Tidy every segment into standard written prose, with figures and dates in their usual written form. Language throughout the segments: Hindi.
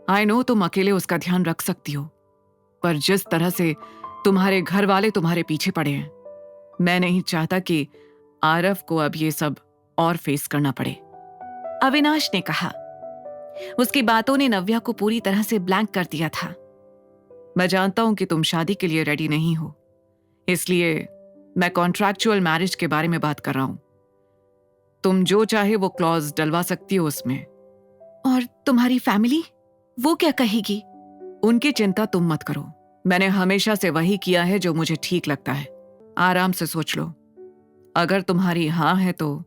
आई नो तुम अकेले उसका ध्यान रख सकती हो, पर जिस तरह से तुम्हारे घर वाले तुम्हारे पीछे पड़े हैं, मैं नहीं चाहता कि आरव को अब ये सब और फेस करना पड़े। अविनाश ने कहा। उसकी बातों ने नव्या को पूरी तरह से ब्लैंक कर दिया था। मैं जानता हूं कि तुम शादी के लिए रेडी नहीं हो, इसलिए मैं कॉन्ट्रैक्चुअल मैरिज के बारे में बात कर रहा हूं। तुम जो चाहे वो क्लॉज डलवा सकती हो उसमें। और तुम्हारी फैमिली, वो क्या कहेगी? उनकी चिंता तुम मत करो। मैंने हमेशा से वही किया है जो मुझे ठीक लगता है। आराम से सोच लो। अगर तुम्हारी हाँ है तो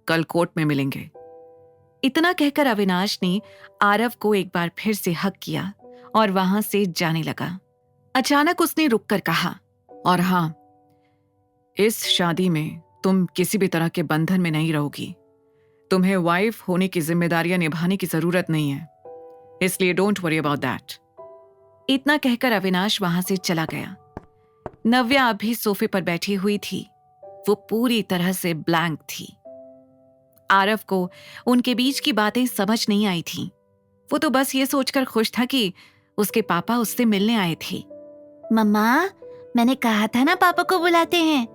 कल कोर्ट में मिलेंगे। इतना कहकर अविनाश ने आरव को एक बार फिर से हक किया और वहां से जाने लगा। अचानक उसने रुककर कहा, और हाँ, इस शादी में तुम किसी भी तरह के बंधन में नहीं रहोगी। तुम्हें वाइफ होने की जिम्मेदारियां निभाने की जरूरत नहीं है, इसलिए डोंट वरी अबाउट दैट। इतना कहकर अविनाश वहां से चला गया। नव्या अभी सोफे पर बैठी हुई थी। वो पूरी तरह से ब्लैंक थी। आरव को उनके बीच की बातें समझ नहीं आई थीं। वो तो बस ये सोचकर खुश था कि उसके पापा उससे मिलने आए थे। मम्मा, मैंने कहा था ना पापा को बुलाते हैं,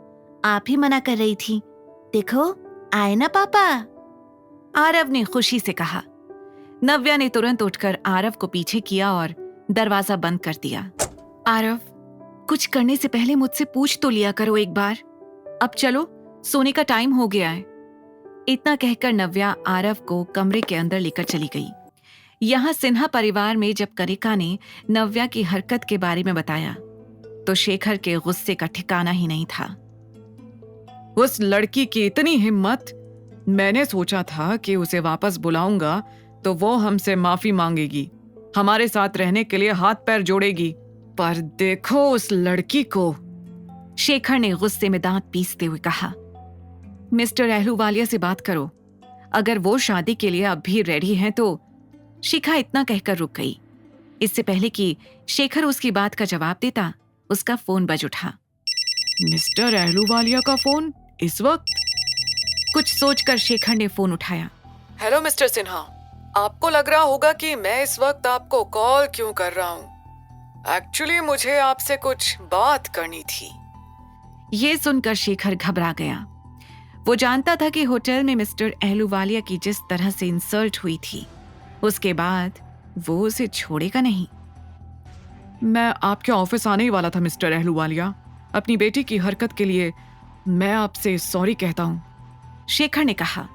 आप ही मना कर रही थी। देखो, आए ना पापा। आरव ने खुशी से कहा। नव्या ने तुरंत उठकर आरव को पीछे किया और दरवाजा बंद कर दिया। आरव, कुछ करने से पहले मुझसे पूछ तो लिया करो एक बार। अब चलो, सोने का टाइम हो गया है। इतना कहकर नव्या आरव को कमरे के अंदर लेकर चली गई। यहां सिन्हा परिवार में जब कनिका ने नव्या की हरकत के बारे में बताया तो शेखर के गुस्से का ठिकाना ही नहीं था। उस लड़की की इतनी हिम्मत! मैंने सोचा था कि उसे वापस बुलाऊंगा तो वो हमसे माफी मांगेगी, हमारे साथ रहने के लिए हाथ पैर जोड़ेगी, पर देखो उस लड़की को। शेखर ने गुस्से में दांत पीसते हुए कहा, मिस्टर अहलूवालिया से बात करो। अगर वो शादी के लिए अब भी रेडी हैं तो। शिखा इतना कहकर रुक गई। इससे पहले कि शेखर उसकी बात का जवाब देता, उसका फोन बज उठा। मिस्टर अहलूवालिया का फोन इस वक्त? कुछ सोचकर शेखर ने फोन उठाया। हेलो मिस्टर सिन्हा, आपको लग रहा होगा कि मैं इस वक्त आपको कॉल क्यों कर रहा हूँ। एक्चुअली मुझे आपसे कुछ बात करनी थी। ये सुनकर शेखर घबरा गया। वो जानता था कि होटल में मिस्टर अहलूवालिया की जिस तरह से इंसल्ट हुई थी, उसके बाद वो उसे छोड़ेगा नहीं। मैं आपके ऑफिस आने ही वाला था मिस्टर अहलूवालिया। अपनी बेटी की हरकत के लिए मैं आपसे सॉरी कहता हूँ। शेखर ने कहा,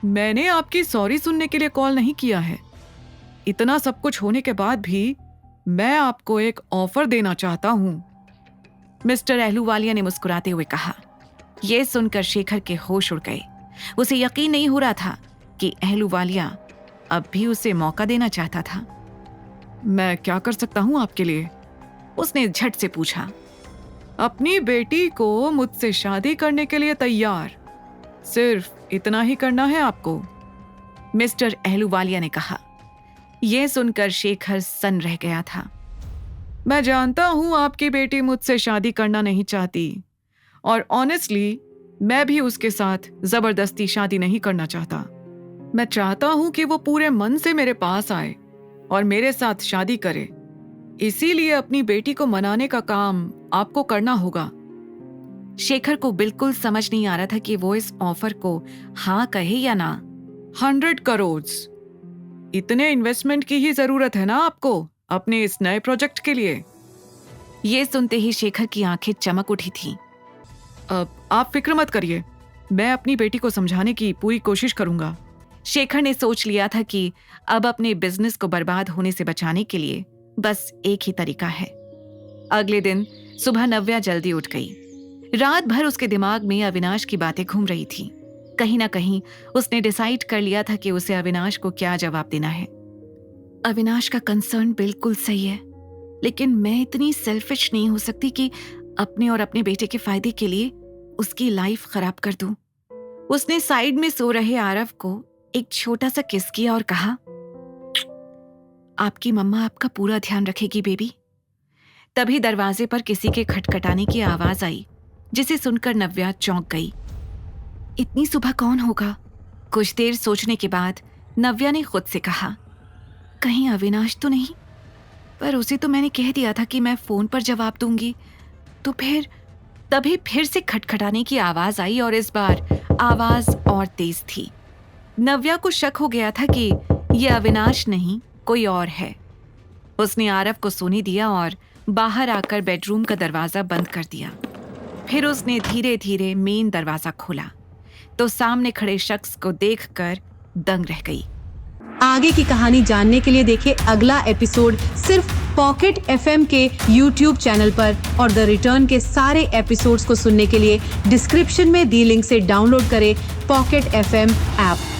मैंने आपकी सॉरी सुनने के लिए कॉल नहीं किया है। इतना सब कुछ होने के बाद भी मैं आपको एक ऑफर देना चाहता हूँ। मिस्टर अहलूवालिया ने मुस्कुराते हुए कहा। यह सुनकर शेखर के होश उड़ गए। उसे यकीन नहीं हो रहा था कि अहलूवालिया अब भी उसे मौका देना चाहता था। मैं क्या कर सकता हूँ आपके लिए? उसने झट से पूछा। अपनी बेटी को मुझसे शादी करने के लिए तैयार, सिर्फ इतना ही करना है आपको, मिस्टर अहलूवालिया ने कहा। यह सुनकर शेखर सन्न रह गया था। मैं जानता हूं आपकी बेटी मुझसे शादी करना नहीं चाहती, और ऑनेस्टली मैं भी उसके साथ जबरदस्ती शादी नहीं करना चाहता। मैं चाहता हूं कि वो पूरे मन से मेरे पास आए और मेरे साथ शादी करे। इसीलिए अपनी बेटी को मनाने का काम आपको करना होगा। शेखर को बिल्कुल समझ नहीं आ रहा था कि वो इस ऑफर को हाँ कहे या ना। 100 करोड़, इतने इन्वेस्टमेंट की ही जरूरत है ना आपको अपने इस नए प्रोजेक्ट के लिए? ये सुनते ही शेखर की आंखें चमक उठी थी। अब आप फिक्र मत करिए, मैं अपनी बेटी को समझाने की पूरी कोशिश करूंगा। शेखर ने सोच लिया था कि अब अपने बिजनेस को बर्बाद होने से बचाने के लिए बस एक ही तरीका है। अगले दिन सुबह नव्या जल्दी उठ गई। रात भर उसके दिमाग में अविनाश की बातें घूम रही थी। कहीं ना कहीं उसने डिसाइड कर लिया था कि उसे अविनाश को क्या जवाब देना है। अविनाश का कंसर्न बिल्कुल सही है, लेकिन मैं इतनी सेल्फिश नहीं हो सकती कि अपने और अपने बेटे के फायदे के लिए उसकी लाइफ खराब कर दूं। उसने साइड में सो रहे आरव को एक छोटा सा किस किया और कहा, आपकी मम्मा आपका पूरा ध्यान रखेगी बेबी। तभी दरवाजे पर किसी के खटखटाने की आवाज आई, जिसे सुनकर नव्या चौंक गई। इतनी सुबह कौन होगा? कुछ देर सोचने के बाद नव्या ने खुद से कहा, कहीं अविनाश तो नहीं? पर उसे तो मैंने कह दिया था कि मैं फोन पर जवाब दूंगी। तो फिर तभी फिर से खटखटाने की आवाज आई और इस बार आवाज और तेज थी। नव्या को शक हो गया था कि ये अविनाश नहीं कोई और है। उसने आरव को सोने दिया और बाहर आकर बेडरूम का दरवाजा बंद कर दिया। फिर उसने धीरे धीरे मेन दरवाजा खोला तो सामने खड़े शख्स को देखकर दंग रह गई। आगे की कहानी जानने के लिए देखें अगला एपिसोड सिर्फ पॉकेट एफएम के YouTube चैनल पर और द रिटर्न के सारे एपिसोड्स को सुनने के लिए डिस्क्रिप्शन में दी लिंक से डाउनलोड करें पॉकेट एफएम ऐप।